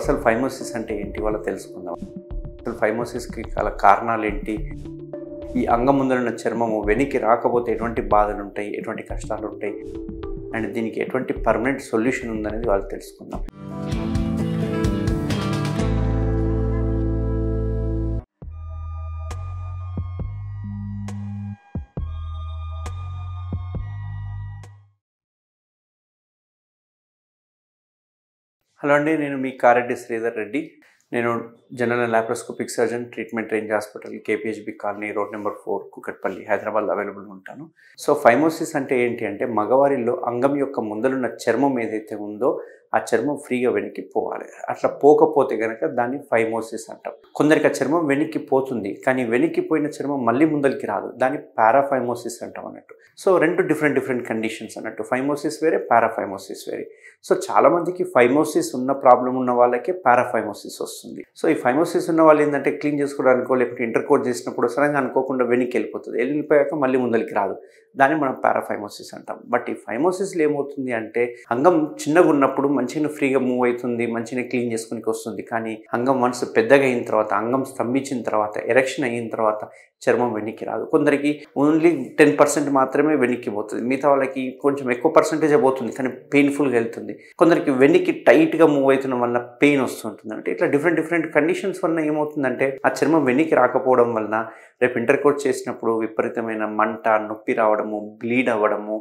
అసలు ఫైమోసిస్ అంటే ఏంటి వాళ్ళ తెలుసుకుందాం. అసలు ఫైమోసిస్కి గల కారణాలు ఏంటి, ఈ అంగం ముందర ఉన్న చర్మము వెనక్కి రాకపోతే ఎటువంటి బాధలు ఉంటాయి, ఎటువంటి కష్టాలు ఉంటాయి, అండ్ దీనికి ఎటువంటి పర్మనెంట్ సొల్యూషన్ ఉందనేది వాళ్ళు తెలుసుకుందాం. హలో అండి, నేను మీ కారెడ్డి శ్రీధర్ రెడ్డి. నేను general laparoscopic surgeon, treatment range hospital, KPHB colony, road number 4, Kukatpally, Hyderabad available ఉంటాను. సో ఫైమోసిస్ అంటే ఏంటి అంటే, మగవారిలో అంగం యొక్క ముందలున్న చర్మం ఏదైతే ఉందో ఆ చర్మం ఫ్రీగా వెనక్కి పోవాలి. అట్లా పోకపోతే కనుక దాన్ని ఫైమోసిస్ అంటాం. కొందరికి ఆ చర్మం వెనక్కి పోతుంది, కానీ వెనక్కి పోయిన చర్మం మళ్ళీ ముందరికి రాదు, దాన్ని పారాఫైమోసిస్ అంటాం అన్నట్టు. సో రెండు డిఫరెంట్ కండిషన్స్ అన్నట్టు. ఫైమోసిస్ వేరే, పారాఫైమోసిస్ వేరే. సో చాలామందికి ఫైమోసిస్ ఉన్న ప్రాబ్లం ఉన్న వాళ్ళకే పారాఫైమోసిస్ వస్తుంది. సో ఈ ఫైమోసిస్ ఉన్న వాళ్ళు ఏంటంటే, క్లీన్ చేసుకోవడానికో లేకపోతే ఇంటర్కోర్స్ చేసినప్పుడు సడన్గా అనుకోకుండా వెనక్కి వెళ్ళిపోతుంది, వెళ్ళిపోయాక మళ్ళీ ముందరికి రాదు, దాన్ని మనం పారాఫైమోసిస్ అంటాం. బట్ ఈ ఫైమోసిస్లో ఏమవుతుంది అంటే, అంగం చిన్నగా ఉన్నప్పుడు మంచిగా ఫ్రీగా మూవ్ అవుతుంది, మంచిగా క్లీన్ చేసుకునికి వస్తుంది. కానీ అంగం వన్స్ పెద్దగా అయిన తర్వాత, అంగం స్తంభించిన తర్వాత, ఎరెక్షన్ అయిన తర్వాత చర్మం వెనక్కి రాదు. కొందరికి ఓన్లీ 10% మాత్రమే వెనక్కి పోతుంది, మిగతా వాళ్ళకి కొంచెం ఎక్కువ పర్సెంటేజ్ పోతుంది, కానీ పెయిన్ఫుల్గా వెళ్తుంది. కొందరికి వెనక్కి టైట్గా మూవ్ అవుతున్న వల్ల పెయిన్ వస్తుంటుంది. అంటే ఇట్లా డిఫరెంట్ కండిషన్స్ వల్ల ఏమవుతుందంటే, ఆ చర్మం వెనక్కి రాకపోవడం వలన రేపు ఇంటర్కోర్స్ చేసినప్పుడు విపరీతమైన మంట, నొప్పి రావడము, బ్లీడ్ అవ్వడము.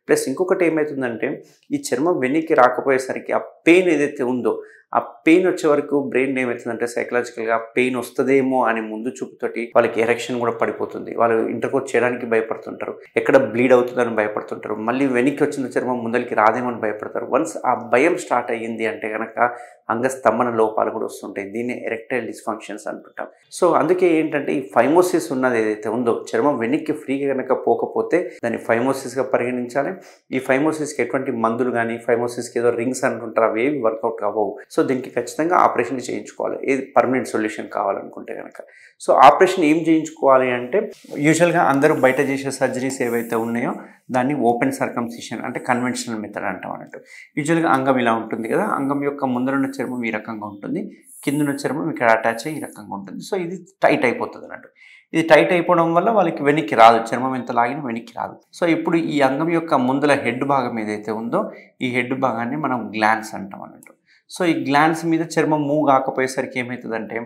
ప్లస్ ఇంకొకటి ఏమవుతుందంటే, ఈ చర్మం వెనక్కి రాకపోయేసరికి ఆ పెయిన్ ఏదైతే ఉందో, ఆ పెయిన్ వచ్చే వరకు బ్రెయిన్ ఏమవుతుందంటే, సైకలాజికల్గా పెయిన్ వస్తుందేమో అని ముందు చూపుతోటి వాళ్ళకి ఎరెక్షన్ కూడా పడిపోతుంది. వాళ్ళు ఇంటర్కోర్స్ చేయడానికి భయపడుతుంటారు, ఎక్కడ బ్లీడ్ అవుతుందని భయపడుతుంటారు, మళ్ళీ వెనక్కి వచ్చిన చర్మం ముందరికి రాదేమో అని భయపడతారు. వన్స్ ఆ భయం స్టార్ట్ అయ్యింది అంటే కనుక అంగస్తంభన లోపాలు కూడా వస్తుంటాయి. దీన్ని ఎరెక్టైల్ డిస్ఫంక్షన్స్ అంటుంటాం. సో అందుకే ఏంటంటే, ఈ ఫైమోసిస్ ఉన్నది ఏదైతే ఉందో, చర్మం వెనక్కి ఫ్రీగా కనుక పోకపోతే దాన్ని ఫైమోసిస్గా పరిగణించాలి. ఈ ఫైమోసిస్కి ఎటువంటి మందులు కానీ, ఫైమోసిస్కి ఏదో రింగ్స్ అంటుంటారు, అవి ఏవి వర్కౌట్ కావవు. సో దీనికి ఖచ్చితంగా ఆపరేషన్ చేయించుకోవాలి, ఏది పర్మనెంట్ సొల్యూషన్ కావాలనుకుంటే కనుక. సో ఆపరేషన్ ఏం చేయించుకోవాలి అంటే, యూజువల్గా అందరూ బయట చేసే సర్జరీస్ ఏవైతే ఉన్నాయో దాన్ని ఓపెన్ సర్కంసిషన్ అంటే కన్వెన్షనల్ మెథడ్ అంటాం అన్నట్టు. యూజువల్గా అంగం ఇలా ఉంటుంది కదా, అంగం యొక్క ముందరున్న చర్మం ఈ రకంగా ఉంటుంది, కిందన్న చర్మం ఇక్కడ అటాచ్ అయ్యి ఈ రకంగా ఉంటుంది. సో ఇది టైట్ అయిపోతుంది అన్నట్టు. ఇది టైట్ అయిపోవడం వల్ల వాళ్ళకి వెనక్కి రాదు, చర్మం ఎంత లాగినా వెనక్కి రాదు. సో ఇప్పుడు ఈ అంగం యొక్క ముందల హెడ్ భాగం ఏదైతే ఉందో, ఈ హెడ్ భాగాన్ని మనం గ్లాన్స్ అంటాం అన్నట్టు. సో ఈ గ్లాన్స్ మీద చర్మం మూవ్ కాకపోయేసరికి ఏమవుతుందంటే,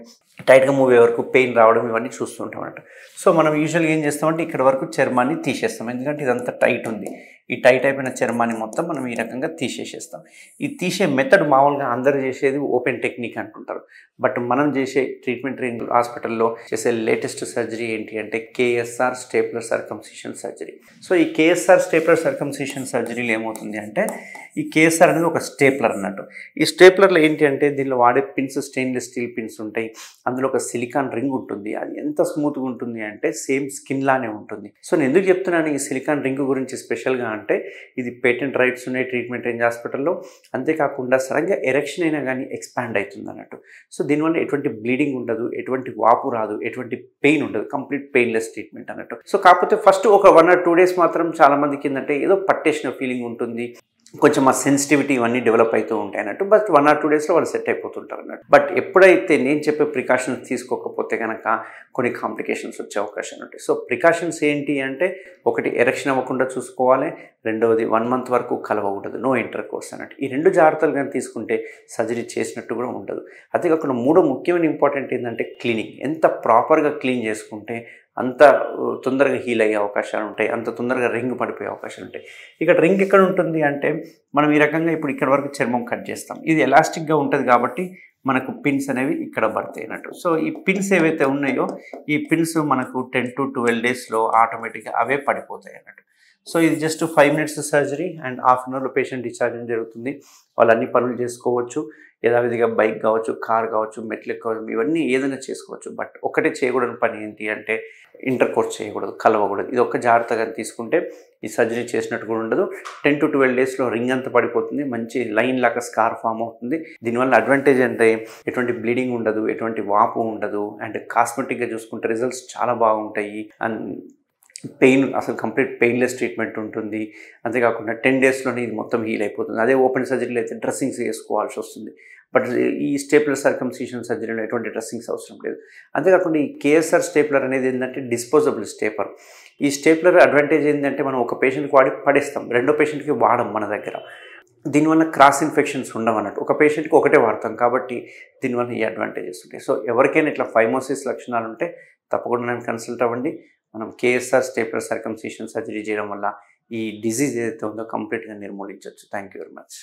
టైట్గా మూవ్ అయ్యే వరకు పెయిన్ రావడం, ఇవన్నీ చూస్తూ ఉంటాం అన్నట్టు. సో మనం యూజువల్గా ఏం చేస్తామంటే, ఇక్కడ వరకు చర్మాన్ని తీసేస్తాం, ఎందుకంటే ఇదంతా టైట్ ఉంది. ఈ టైట్ అయిపోయిన చర్మాన్ని మొత్తం మనం ఈ రకంగా తీసేసేస్తాం. ఈ తీసే మెథడ్ మామూలుగా అందరూ చేసేది ఓపెన్ టెక్నిక్ అంటుంటారు. బట్ మనం చేసే ట్రీట్మెంట్ రేంజ్ హాస్పిటల్లో చేసే లేటెస్ట్ సర్జరీ ఏంటి అంటే, KSR stapler circumcision surgery. So ఈ కేఎస్ఆర్ స్టేప్లర్ సర్కంసిషన్ సర్జరీలో ఏమవుతుంది అంటే, ఈ కేఎస్ఆర్ అనేది ఒక స్టేప్లర్ అన్నట్టు. ఈ స్టేప్లర్లో ఏంటి అంటే, దీనిలో వాడే పిన్స్ స్టెయిన్లెస్ స్టీల్ పిన్స్ ఉంటాయి, అందులో ఒక సిలికాన్ రింగ్ ఉంటుంది. అది ఎంత స్మూత్గా ఉంటుంది అంటే సేమ్ స్కిన్ లానే ఉంటుంది. సో నేను ఎందుకు చెప్తున్నాను ఈ సిలికాన్ రింగ్ గురించి స్పెషల్గా అంటే, ఇది పేటెంట్ రైట్స్ ఉన్నాయి ట్రీట్మెంట్ రేంజ్ హాస్పిటల్లో. అంతేకాకుండా సడన్గా ఎరెక్షన్ అయినా కానీ ఎక్స్పాండ్ అవుతుంది అన్నట్టు. సో దీనివల్ల ఎటువంటి బ్లీడింగ్ ఉండదు, ఎటువంటి వాపు రాదు, ఎటువంటి పెయిన్ ఉండదు, కంప్లీట్ పెయిన్లెస్ ట్రీట్మెంట్ అన్నట్టు. సో కాకపోతే ఫస్ట్ ఒక 1 or 2 days మాత్రం చాలా మందికి ఏంటంటే ఏదో పట్టేసిన ఫీలింగ్ ఉంటుంది, కొంచెం ఆ సెన్సిటివిటీ ఇవన్నీ డెవలప్ అవుతూ ఉంటాయి అన్నట్టు. బట్ 1 or 2 daysలో వాళ్ళు సెట్ అయిపోతుంటారు అన్నట్టు. బట్ ఎప్పుడైతే నేను చెప్పే ప్రికాషన్స్ తీసుకోకపోతే కనుక కొన్ని కాంప్లికేషన్స్ వచ్చే అవకాశాలు ఉంటాయి. సో ప్రికాషన్స్ ఏంటి అంటే, ఒకటి ఎరెక్షన్ అవ్వకుండా చూసుకోవాలి, రెండవది 1 month వరకు కలవకూడదు, నో ఇంటర్కోర్స్ అన్నట్టు. ఈ 2 జాగ్రత్తలు కానీ తీసుకుంటే సర్జరీ చేసినట్టు కూడా ఉండదు. అంతేకాకుండా 3వ ముఖ్యమైన ఇంపార్టెంట్ ఏంటంటే క్లీనింగ్. ఎంత ప్రాపర్గా క్లీన్ చేసుకుంటే అంత తొందరగా హీల్ అయ్యే అవకాశాలు ఉంటాయి, అంత తొందరగా రింగ్ పడిపోయే అవకాశాలు ఉంటాయి. ఇక్కడ రింగ్ ఎక్కడ ఉంటుంది అంటే, మనం ఈ రకంగా ఇప్పుడు ఇక్కడ వరకు చర్మం కట్ చేస్తాం, ఇది ఎలాస్టిక్గా ఉంటుంది కాబట్టి మనకు పిన్స్ అనేవి ఇక్కడ పడతాయి అన్నట్టు. సో ఈ పిన్స్ ఏవైతే ఉన్నాయో, ఈ పిన్స్ మనకు 10 to 12 daysలో ఆటోమేటిక్గా అవే పడిపోతాయి అన్నట్టు. సో ఇది just 5 minutes surgery and ½ an hourలో పేషెంట్ డిశ్చార్జింగ్ జరుగుతుంది. వాళ్ళు అన్ని పనులు చేసుకోవచ్చు, యథావిధిగా బైక్ కావచ్చు, కార్ కావచ్చు, మెట్లు ఎక్కవచ్చు, ఇవన్నీ ఏదైనా చేసుకోవచ్చు. బట్ ఒకటే చేయకూడని పని ఏంటి అంటే, ఇంటర్కోర్స్ చేయకూడదు, కలవకూడదు. ఇది ఒక్క జాగ్రత్తగా తీసుకుంటే ఈ సర్జరీ చేసినట్టు కూడా ఉండదు. 10 to 12 daysలో రింగ్ అంతా పడిపోతుంది, మంచి లైన్ లాగా స్కార్ ఫామ్ అవుతుంది. దీనివల్ల అడ్వాంటేజ్ అంటే, ఎటువంటి బ్లీడింగ్ ఉండదు, ఎటువంటి వాపు ఉండదు, అండ్ కాస్మెటిక్గా చూసుకుంటే రిజల్ట్స్ చాలా బాగుంటాయి. అండ్ పెయిన్ అసలు కంప్లీట్ పెయిన్లెస్ ట్రీట్మెంట్ ఉంటుంది. అంతేకాకుండా 10 daysలోనే ఇది మొత్తం హీల్ అయిపోతుంది. అదే ఓపెన్ సర్జరీలో అయితే డ్రెస్సింగ్స్ వేసుకోవాల్సి వస్తుంది. బట్ ఈ స్టేప్లర్ సర్కంసిషన్ సర్జరీలో ఎటువంటి డ్రెస్సింగ్స్ అవసరం లేదు. అంతేకాకుండా ఈ కేఎస్ఆర్ స్టేప్లర్ అనేది ఏంటంటే డిస్పోజబుల్ స్టేపర్. ఈ స్టేప్లర్ అడ్వాంటేజ్ ఏంటంటే మనం ఒక పేషెంట్కి వాడి పడేస్తాం, రెండో పేషెంట్కి వాడం మన దగ్గర. దీనివల్ల క్రాస్ ఇన్ఫెక్షన్స్ ఉండవన్నట్టు. ఒక పేషెంట్కి ఒకటే వాడతాం కాబట్టి దీనివల్ల ఈ అడ్వాంటేజెస్ ఉంటాయి. సో ఎవరికైనా ఇట్లా ఫైమోసిస్ లక్షణాలు ఉంటే తప్పకుండా నన్ను కన్సల్ట్ అవ్వండి. మనం కేఎస్ఆర్ స్టేప్లర్ సర్కంసిషన్ సర్జరీ చేయడం వల్ల ఈ డిజీజ్ ఏదైతే ఉందో కంప్లీట్గా నిర్మూలించవచ్చు. Thank you very much.